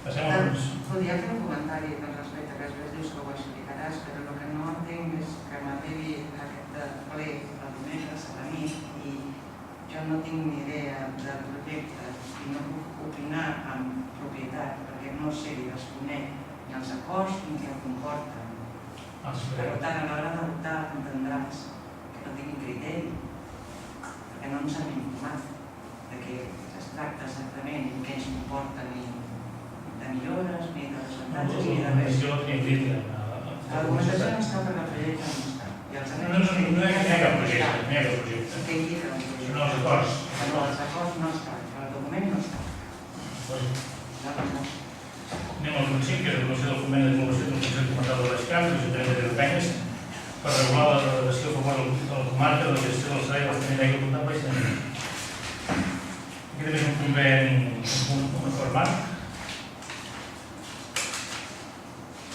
Podria fer un comentari respecte a que després dius que ho explicaràs, però el que no entenc és que m'arribi aquest ple el dimecres a la nit i jo no tinc ni idea del projecte i no puc opinar amb propietat perquè no sé ni desconec ni els acords ni què comporten. Per tant, a l'hora de votar entendràs que no tinguin criteri perquè no ens han informat de què es tracta exactament i què ens comporta ni de millores, ni de desavantatges, ni de res. La documentació no està perquè el projecte no està. No hi ha cap projecte. Què indica el projecte? No, els acords. No, els acords no estan, però el document no està. Anem al punt 5, que és la relació del foment de població del Consell Comarcal de l'Escamp, de l'Ajuntament de Riudecanyes, per regular la delegació a favor de la comarca de la gestió del servei del tenir d'aigua potable i saneament. Aquí també és un conveni, un acord marc.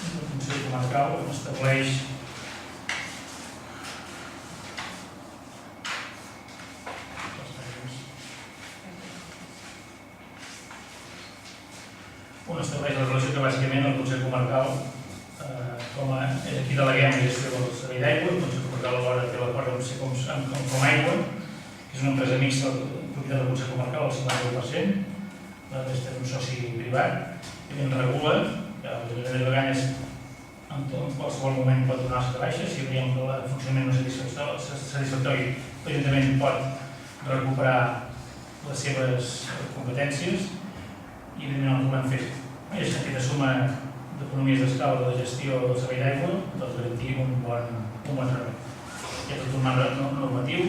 El Consell Comarcal estableix la relació que bàsicament el Consell Comarcal aquí deleguem la gestió del servei d'aigua. El Consell Comarcal alhora té l'acord amb Comaigua, que és una empresa mixta propietat del Consell Comarcal al 51%, la resta és un soci privat, i en regula que l'Ajuntament de Riudecanyes en qualsevol moment pot donar les baixes. Si veiem que el funcionament no és satisfactori, l'Ajuntament pot recuperar les seves competències i evidentment el que volem fer és sentit de suma d'economies d'escala de la gestió del servei d'aigua, doncs garantir un bon servei. Hi ha tot un marc normatiu,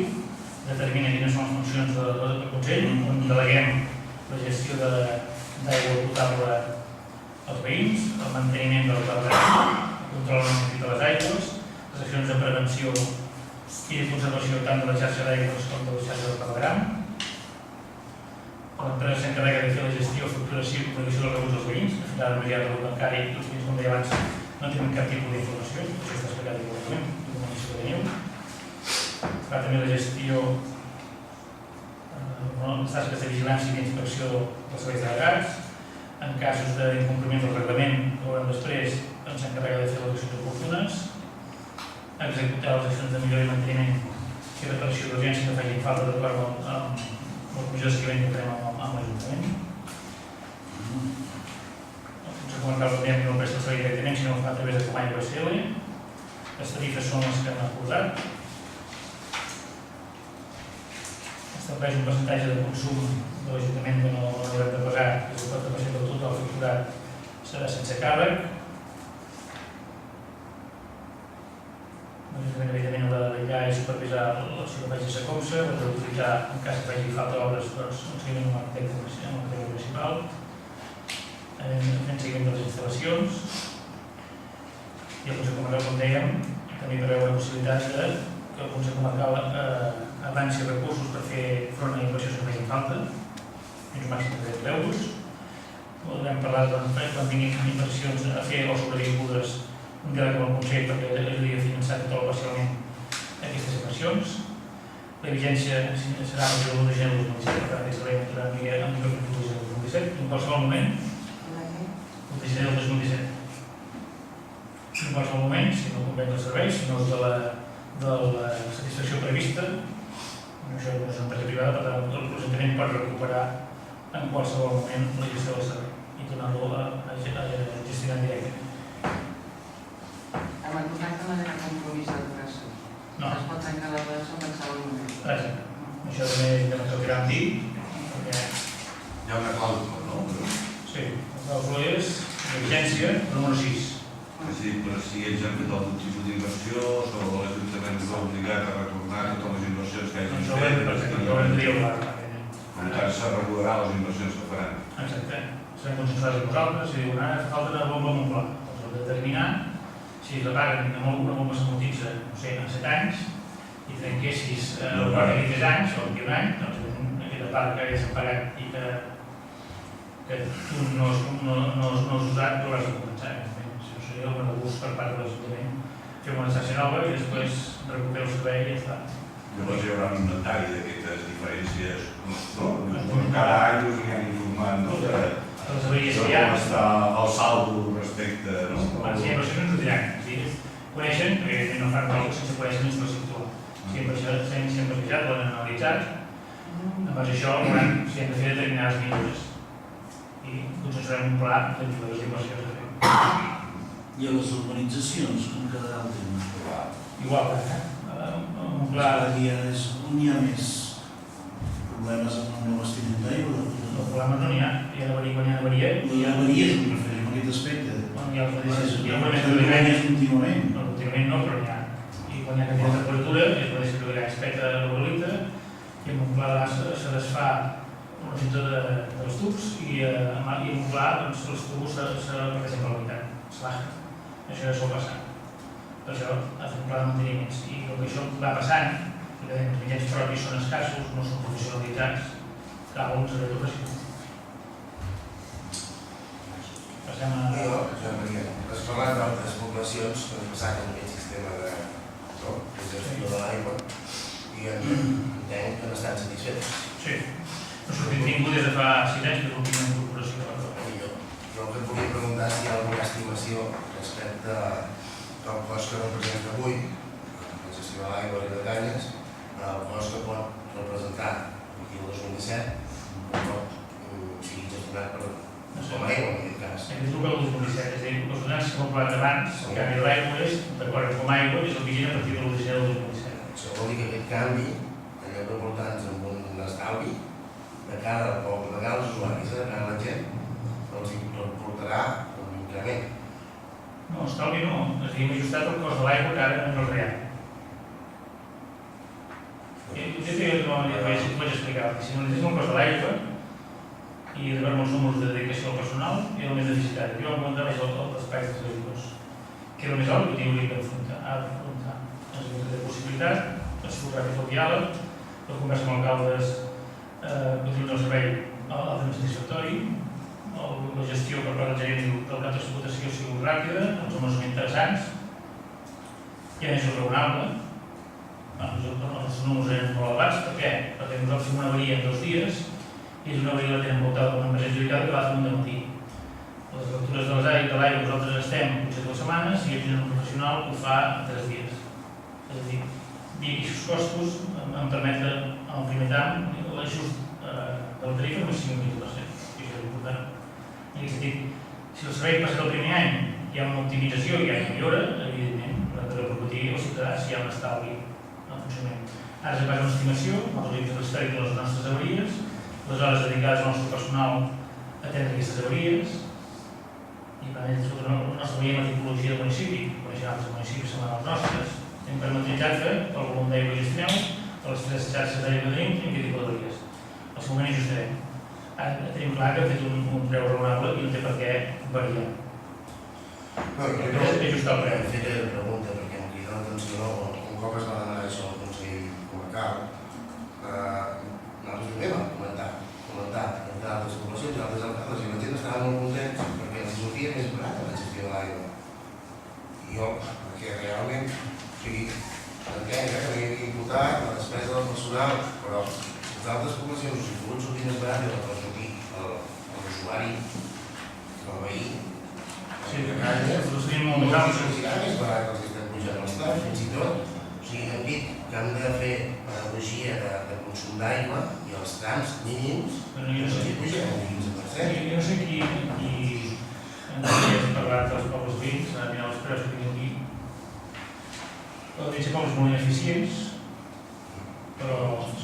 determina quines són les funcions del Consell, on deleguem la gestió d'aigua potable als veïns, el manteniment del clavegueram, el control de les aigües, les accions de prevenció i de conservació tant de la xarxa d'aigües com de la xarxa del clavegueram. L'empresa s'encarrega de fer la gestió, facturació i provisió dels rebuts dels veïns. De fet, ara només hi ha el rebut bancari i els veïns, com deia abans, no tenen cap tipus d'informació. Això està explicat igualment, documentació que teniu. Fa també la gestió, les tasques de vigilància i d'inspecció dels serveis delegats. En casos d'incompliment del reglament, que veurem després, s'encarrega de fer les accions oportunes, executar les accions de millora i manteniment i reparació d'urgència que facin falta d'acord amb la comissió de seguiment que farem amb l'Ajuntament. El Consell Comarcal també no presta el servei directament, sinó que fa a través de Comaigua SL. Les tarifes són les que han acordat. Estableix un percentatge de consum de l'Ajuntament que no haurem de pagar, que és el 4% del total facturat serà sense càrrec. L'Ajuntament, evidentment, haurà de vetllar i supervisar la supervisa SACOMSA, haurà d'utilitzar, en cas que faci falta obres, un seguiment amb l'arquitecte municipal, fent seguiment de les instal·lacions. I el Consell Comarcal, com dèiem, també preveu la possibilitat que el Consell Comarcal avanci recursos per fer front a inversions que facin falta, fins un màxim de 10 euros. Podrem parlar quan tinguin inversions a fer o sobrevingudes un diàleg amb el Consell perquè ajudi a finançar tot o parcialment aquestes inversions. La vigència serà a partir de l'1 de gener del 2017, per tant, aquesta llei entrarà en vigor el 1 de gener del 2017, i en qualsevol moment, el 1 de gener del 2017. En qualsevol moment, si no convé els serveis, si no és de la satisfacció prevista, això no és una empresa privada, per tant, l'Ajuntament pot recuperar en qualsevol moment la gestió del servei i tornar-lo a gestionar directament. Amb el contracte no hi ha compromís de duració. No. Es pot tancar la duració en qualsevol moment. Exacte. Això també ens ho quiram dir, perquè... Hi ha una clàusula, no? Sí, la clàusula és de vigència número 6. Sí, però si ells han fet algun tipus d'inversió, sobre l'Ajuntament és obligat a retornar totes les inversions que hagin fet. Ho haurem de dir al bar. Per tant, se regularà les inversions que faran. Exacte. Serem consensuats amb nosaltres i diuen, ara fa falta una bomba amb un pla. Els hem de determinar si la paguen una bomba s'amortitza, no sé, en 7 anys, i trenquessis el quart d'aquí 3 anys o d'aquí un any, doncs aquesta part que ja s'ha pagat i que tu no has usat, tu l'has de compensar. Això seria un abús per part de l'Ajuntament. Fem una xarxa nova i després recupera el servei i ja està. Llavors hi haurà un inventari d'aquestes diferències, no? Cada any us aniran informant les avaries que hi ha... Com està el saldo respecte, no? Les inversions ens ho diran. És a dir, coneixen, perquè no fan coses sense conèixer la infraestructura. Si hem plantejat, l'han analitzat, en base a això veuran si hem de fer determinades millores. I consensuarem un pla de millores d'inversions a fer. I a les urbanitzacions, com quedarà el tema? Igual, un pla... On hi ha més problemes amb el nou abastiment d'aigua? El problema no n'hi ha, hi ha d'haver-hi quan hi ha d'haver-hi. Hi ha avaries, em refereixo, en aquest aspecte. Quan hi ha els mateixos... Hi ha un avaries contínuament. No, contínuament no, però n'hi ha. I quan hi ha canviat de temperatura, es pot deixar que respecte a l'orolita, i amb un pla se desfà una cinta dels tubs i amb un pla els tubs se repeteixen per la meitat, es baja. Això ja sol passar. Per això ha fet un pla de manteniments. I com que això va passant, i que els mitjans propis són escassos, no són professionalitzats, cal un servei professional. Passem a... Has parlat d'altres poblacions que han passat amb aquest sistema de gestió de l'aigua i entenc que n'estan satisfets. Sí. No s'ha tingut des de fa 6 anys que és l'última incorporació. Jo el que et volia preguntar si hi ha alguna estimació respecte al cost que representa avui la gestió de l'aigua i de canyes, el cost que pot representar aquí el 2017 un cop sigui gestionat com a aigua en aquest cas. Aquest és el que el 2017, és a dir, els donants que hem aprovat abans, el canvi de l'aigua és d'acord com a aigua i és el vigent a partir de l'1 del 2017. Això vol dir que aquest canvi, en lloc de portar-nos amb un estalvi, de cara al poble, de cara als usuaris, de cara a la gent, els portarà un increment. No, estalvi no, és a dir, hem ajustat el cost de l'aigua que ara no és real. Jo vaig explicar, si analitzés el cost de l'aigua i de veure els números de dedicació al personal, era el més deficitari. Jo em preguntava els espais dels servidors, que era el més alt que hauria d'afrontar. És a dir, que té possibilitat, el seu gràfic del diàleg, la conversa amb alcaldes que tenen el servei altament satisfactori, la gestió per part del gerent del cap d'explotació ha sigut ràpida, els números són interessants, i a més és raonable. Els nostres números eren molt elevats, per què? Perquè nosaltres fem una avaria en 2 dies i és una avaria que la tenen voltada per una empresa adjudicada que va fer un dematí. Les factures de l'aigua nosaltres estem potser 2 setmanes i aquí un professional ho fa en 3 dies. És a dir, aquests costos em permeten al primer tram l'ajust de la tarifa només 5,15%. I això és important. En aquest sentit, si el servei passa el primer any hi ha una optimització i hi ha una millora, evidentment, haurà de repercutir als ciutadans si hi ha un estalvi en funcionament. Ara es basa una estimació, nosaltres hem fet l'històric de les nostres avaries, les hores dedicades al nostre personal a atendre aquestes avaries, i per tant, la nostra avaria és la tipologia del municipi, coneixen altres municipis semblants als nostres, hem parametritzat que pel volum d'aigua que gestioneu, per les 3 xarxes d'aigua que tenim, tenim aquest tipus d'avaries. Al seu moment ajustarem. Ara tenim clar que hem fet un preu raonable i no té per què variar. És ajustar el preu. He fet la pregunta perquè em crida l'atenció un cop es va demanar això al Consell Comarcal. Nosaltres primer vam comentar entre altres poblacions i altres alcaldes i la gent estava molt contents perquè els sortia més barata la gestió de l'aigua. I jo, perquè realment, o sigui, entenc que m'havia imputat la despesa del personal, però les altres poblacions us hi pogut sortir més barat i la pot sortir l'usuari, el veí. Sí, nosaltres tenim molt més alts. És barat que els estem pujant els plans, fins i tot. O sigui, hem dit que han de fer pedagogia de consum d'aigua i els trams mínims els hi pugen un 15%. Jo no sé qui ha parlat dels pobles veïns, a mirar els preus que tinc aquí. Els pobles molt ineficients, però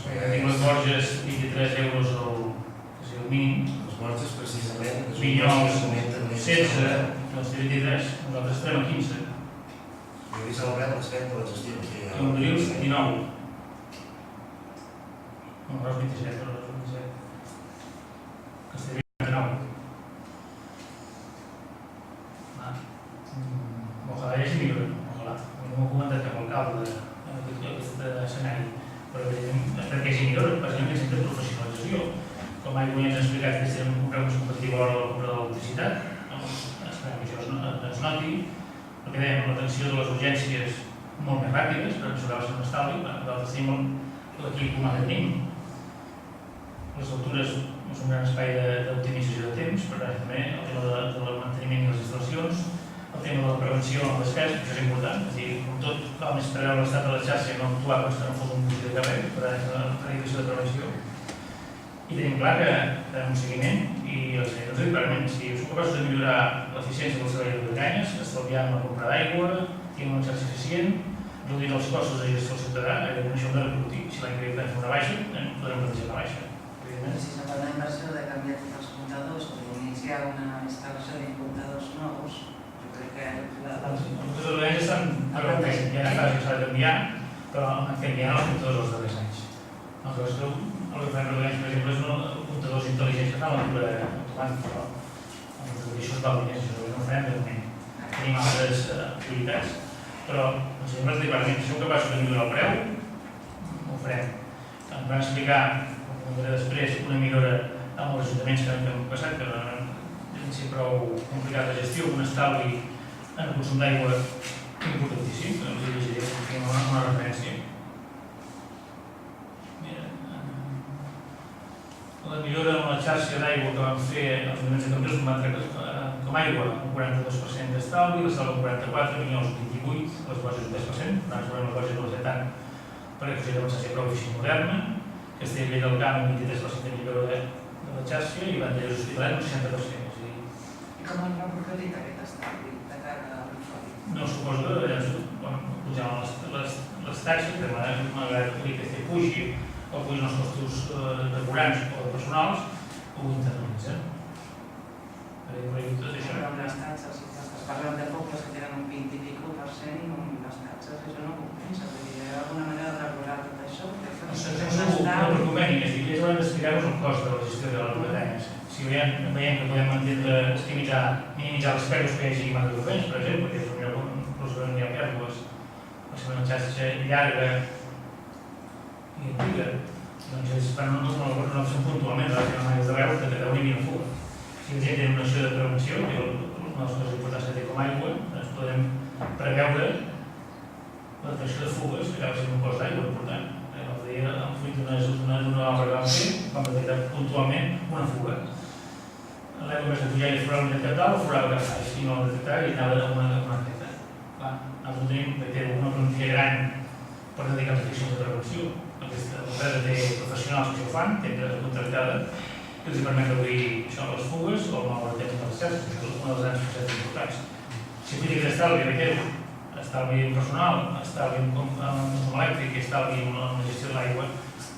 tinc les Borges 23 euros el mínim. Les Borges precisament Vinyols 16, els 23, nosaltres estem a 15. Jo he vist el preu respecte a la gestió. I Montbrius 19. No, però 27, però 27. Castellví 29. Ojalà hi hagi millora, ojalà. No m'ho he comentat cap alcalde d'aquest escenari, però perquè hi hagi millora, bàsicament sempre professionalització. Com Aigua ja ens ha explicat que estem un preu més competitiu a l'hora de la compra de l'electricitat, esperem que això es noti, perquè dèiem l'atenció de les urgències molt més ràpides, per assegurar-se un estalvi, nosaltres tenim l'equip humà que tenim. Les factures és un gran espai d'optimització de temps, per però també el tema del manteniment de les instal·lacions, el tema de la prevenció en les despesa, que això és important, és a dir, com tot, cal més preveure l'estat de la xarxa i no actuar quan se no fos un buit de carrer, per a la planificació de prevenció. I tenim clar que farem un seguiment i els seguiments ho dic clarament, si som capaços de millorar l'eficiència del servei de canyes, estalviant la compra d'aigua, tinguem una xarxa eficient, reduint els costos de gestió al ciutadà, evidentment això ho hem de repercutir. Si l'any que ve fem una baixa, podrem plantejar la baixa. Si se fa la inversió de canviar tots els comptadors o d'iniciar una instal·lació d'imputadors nous, jo crec que Els comptadors de l'any estan perfectament, hi ha una fase que s'ha de canviar, però han canviat els comptadors dels darrers anys. Aleshores, el que fem per anys, per exemple, és comptadors intel·ligents que fan la lectura automàtica, però això és val diners, això no ho farem de moment. Tenim altres prioritats, però ens hem de dir, si som capaços de millorar el preu, ho farem. Ens van explicar, com diré després, una millora amb els ajuntaments que hem passat, que han sigut prou complicat de gestió, un estalvi en el consum d'aigua importantíssim, que us llegiré una referència. La millora en la xarxa d'aigua que vam fer als ajuntaments de Cambrils van treure com aigua un 42% d'estalvi, l'estalvi un 44%, Vinyols un 28%, les boges un 10%, per tant, segurament les boges no les sé tant perquè potser deuen ser prou així moderna, Castellvell del Camp un 23% de millora de la xarxa i Vandellós Hospitalet un 60%. I com es va reproduir aquest estalvi de cara a l'usuari? No suposo que quan pujaven les taxes, que malgrat que l'IPC pugi o pugin els costos carburants o personals, ho internalitzen. Tot això. Però amb les taxes, si parlem de pobles que tenen un 20 i escaig, amb les taxes això no compensa. Hi ha alguna manera de regular tot això? No preocupem, és a dir, haurem d'explicar-vos el cost de la gestió de les muntanyes. Si veiem que podem minimitzar els pèrdues que hi hagi en agrupaments, per exemple, que és un lloc on hi ha pèrdues, la seva xarxa llarga i antiga, doncs ells fan una opció puntualment de les maneres de veure que on hi havia una fuga. Si la gent té una acció de prevenció, que és una de les coses importants que té com aigua, doncs podem preveure la detecció de fugues, que acaba sent un cost d'aigua important. L'altre dia, en fruit d'una obra que vam fer, vam detectar puntualment una fuga. L'aigua més de pujar i forar un capital, o forava cap baix, i no la detectar i anava a una creta. Nosaltres tenim una plantilla gran per dedicar a accions de prevenció. L'empresa té professionals que ho fan, té empresa contractada, que els permet reduir això, les fugues o el malbaratament de les xarxes, que és una de les grans facilitats importants. Si política d'estalvi, reitero, estalvi personal, estalvi en consum elèctric i estalvi en la gestió de l'aigua,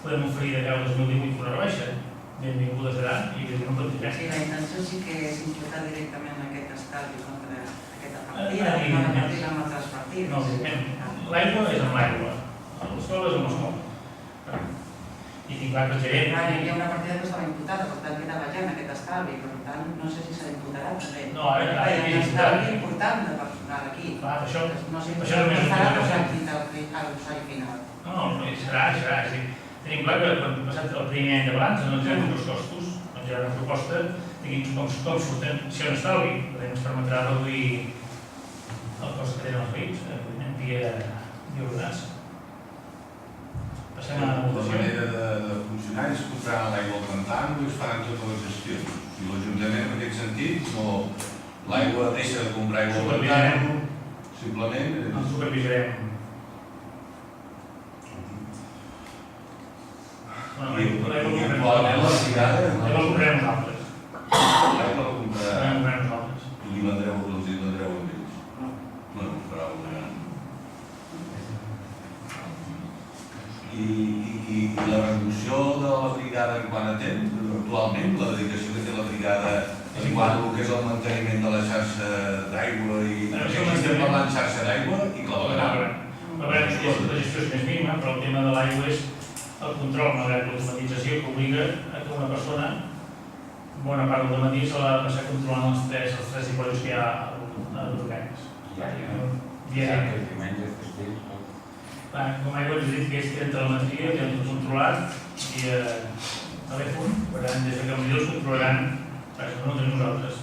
podem oferir de cara al 2018 una rebaixa. Benvinguda serà i no en plantejarem. Sí, la intenció sí que és imputar directament aquest estalvi contra aquesta partida, no repartir amb altres partides. No, evidentment. L'aigua és amb l'aigua, l'escola és amb l'escola. I tinc clar que el gerent... Hi ha una partida que estava imputada, per tant quedava ja en aquest estalvi, per tant no sé si s'imputarà també. No, ara hi ha un estalvi important de personal aquí. Clar, això... No s'imputarà a l'usuari final. No, serà. Tenim clar que quan hem passat el primer any de balanç ens hem els costos, doncs hi ha una proposta de com surten, si hi ha un estalvi, ens permetrà reduir el cost que tenen els veïns, en via ordenança. Passem a la votació. La manera de funcionar és comprar l'aigua al cantant i es faran totes les gestions. I l'Ajuntament, en aquest sentit, l'aigua deixa de comprar aigua al cantant, simplement... Ens supervisarem. Actualment la brigada... L'aigua la comprarem nosaltres. L'aigua la comprarem nosaltres. I els hi vendreu amb ells? No, farà una... I la reducció de la brigada quant a temps, actualment, la dedicació que té la brigada en quant al que és el manteniment de la xarxa d'aigua i... Estem parlant xarxa d'aigua i clavegueram. La gestió és més mínima, però el tema de l'aigua és el control, malgrat l'automatització que obliga a que una persona, bona part del matí, se l'ha de passar controlant els tres dipòsits que hi ha a l'Urcanes. Com aigua ens ha dit que és que telemetria, que hem controlat i telèfon, per tant, des de Cambrils controlaran, perquè no tenim nosaltres,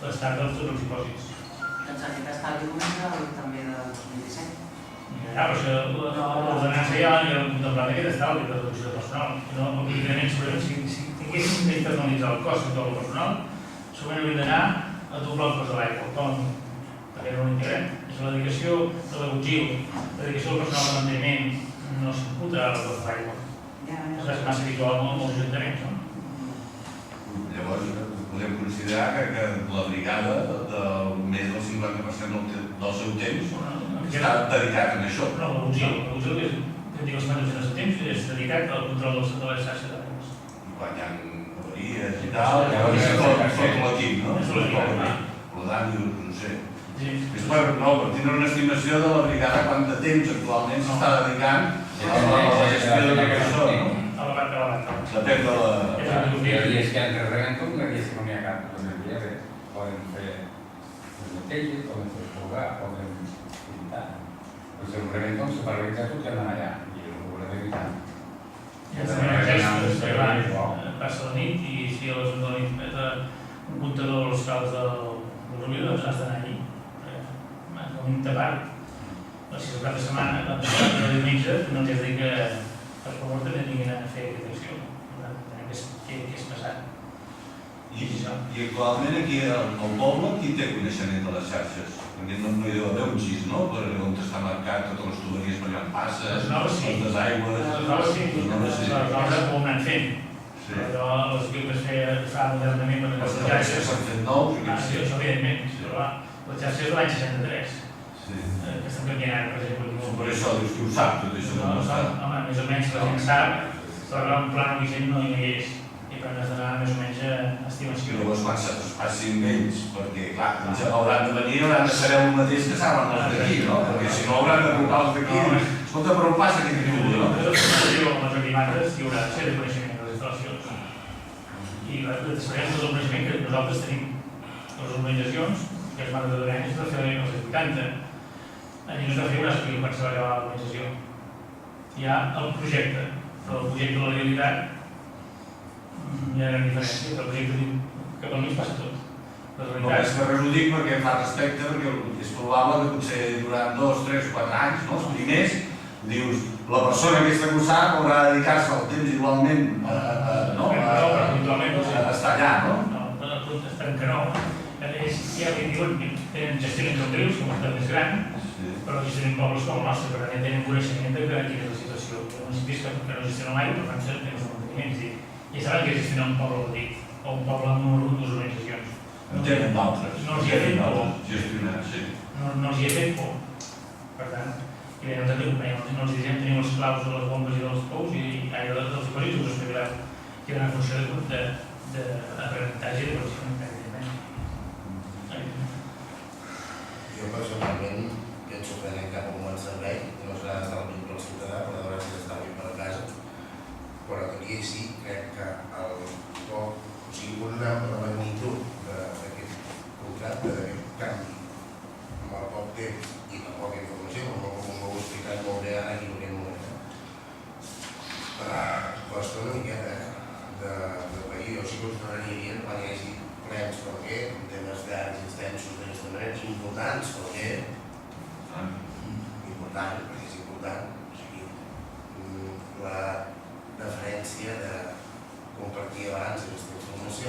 l'estat dels tots els dipòsits. Doncs aquest estalvi comença també del 2017. Ja, però l'ordenança ja ha contemplat aquest estalvi de reducció personal. Evidentment, segurament, si tinguéssim d'internalitzar el cost de tot el personal, segurament hauríem d'anar a doblar el cost de l'aigua, com perquè no ho integrem. És la dedicació de l'agutzil, la dedicació del personal de manteniment no s'imputa al cost de l'aigua. Això és massa habitual en molts ajuntaments, no? Llavors, podem considerar que la brigada del més del 50% del seu temps està dedicat a això. No, l'agutzil és, dic, els 50% del temps és dedicat al control de la xarxa d'aigües. I quan hi ha avaries i tal, llavors és tot l'equip, no? És l'equip, Per tant, no sé. És per tindre una estimació de la brigada quant de temps actualment s'està dedicant a la gestió de tot això, no? A la banda. Depèn de la... Hi ha dies que entre reguen hi ha dies que no n'hi ha cap, doncs el dia poden fer les neteges, poden fer folgar, poden pintar. Doncs el reventó se fa realitzar tot que anant allà, i el volem evitar. I els exèrcits passa la nit i si a les 11 de la nit és un comptador als cals del Rubí, doncs has d'anar allí. Com un tapat. Si és el cap de setmana, el diumenge, no ens has de dir que per favor també vinguin a fer aquesta acció. Per tant, què és passat. I actualment aquí al poble, qui té coneixement de les xarxes? Perquè no hi deu haver un gis, no? Per on està marcat totes les tuberies per allà on passa, les desaigües... Les noves sí, les noves ho anem fent. Però les que es fa modernament per les xarxes... S'han fet nous? Sí, això evidentment. Però les xarxes de l'any 63. Que estan canviant ara, per exemple. Per això dius que ho sap, tot això. Home, més o menys la gent sap, però un pla vigent no hi és. I per tant has d'anar més o menys a estimació. Llavors quan es facin vells, perquè clar, hauran de venir, hauran de saber el mateix que saben els d'aquí, no? Perquè si no hauran de trucar els d'aquí, escolta, per on passa aquest riu, no? Des de la major climàtiques hi haurà de ser de coneixement de les instal·lacions. I després tot el coneixement que nosaltres tenim. Les urbanitzacions, que es van de Dorent, es va fer als 80. Allí no es va fer un estudi quan se va acabar l'organització. Hi ha el projecte, però el projecte de la realitat hi ha gran diferència, però el projecte diu que per mi es passa tot. No és que res ho dic perquè fa respecte, perquè és probable que potser durant 2, 3 o 4 anys, els primers, dius, la persona aquesta que ho sap haurà de dedicar-se al temps igualment a estar allà, no? No, estan que no. Ja li diuen que tenen gestions dels rius, com estan més grans, però gestionen pobles com el nostre, per tant ja tenen coneixement de quina és la situació. Hi ha municipis que no gestionen l'aigua, per tant tenen els manteniments. I saben que gestionen un poble petit, o un poble amb un grup d'urbanitzacions. En tenen d'altres. No els hi ha fet por. Gestionar, sí. No els hi ha fet por. Per tant, i bé, no ens els diguem, tenim els claus de les bombes i dels pous, i dels dipòsits us explicarà que hi ha una funció d'aprenentatge i de coneixement. Jo personalment penso que anem cap a un bon servei, que no serà d'estalvi per al ciutadà, però de vegades d'estalvi per a casa. Però tot i així crec que una magnitud d'aquest contracte, d'aquest canvi, amb el poc temps i la poca informació, com ho heu explicat molt bé ara aquí en aquest moment, costa una miqueta de pair. Jo sí que us donaria bien quan hi hagi plens per què, en temes llargs i extensos d'aquesta manera, importants per què, important, perquè és important, o sigui, la deferència de compartir abans aquesta informació.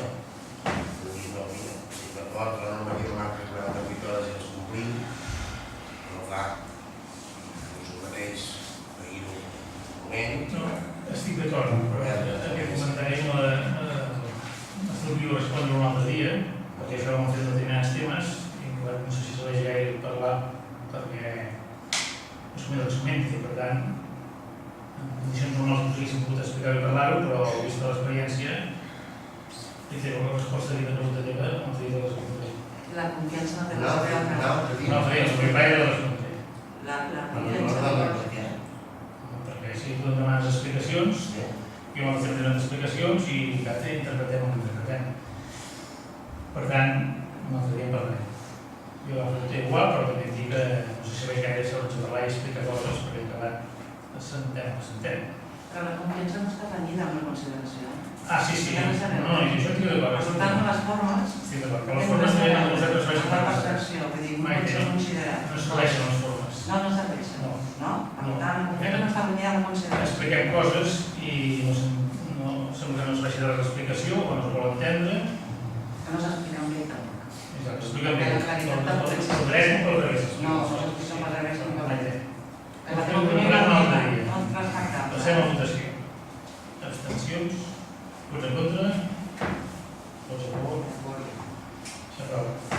Vull no, mira, si d'acord, la normativa marca 48 hores i les complim, però clar, us ho mateix, seguir-ho un moment. No, estic d'acord, però aquest comentari m'estalvio respondre un altre dia, perquè això ho hem fet determinats temes, i no sé si s'ho deixa gaire parlar, perquè es comenta, per tant, en condicions normals no s'haguéssim pogut explicar i parlar-ho, però vista l'experiència, li té la resposta de la pregunta teva, no t'he dit de les contes. La confiança no té res a veure. No, el propietari de les contes. La confiança perquè si tu em demanes explicacions, jo m'ho fem donant explicacions i cada interpretem el que interpretem. Per tant, no ens devien parlar. Jo ho té igual, però també dic que no sé si veig gaire sobre el treball i explicar coses, perquè acabat s'entén. Però la confiança no està renyida amb la consideració. Sí. No, i això estic d'acord. Per tant, les formes... Estic d'acord, però les formes també no nosaltres serveixen per l'extracció, vull dir, no pot ser considerat. No serveixen les formes. No serveixen. No? Per tant, la confiança no està renyida amb la consideració. Expliquem coses i sembla que no serveixi de l'explicació o no es vol entendre Que no s'expliquen bé tampoc. Exacte, explica bé. La claritat del text. El dret o el revés. No, s'expliquen al revés ni pel dret. Per la teva Però opinió no no el diria. respectable. Passem a votació. Abstencions? Vots en contra? Vots a favor? S'aprova.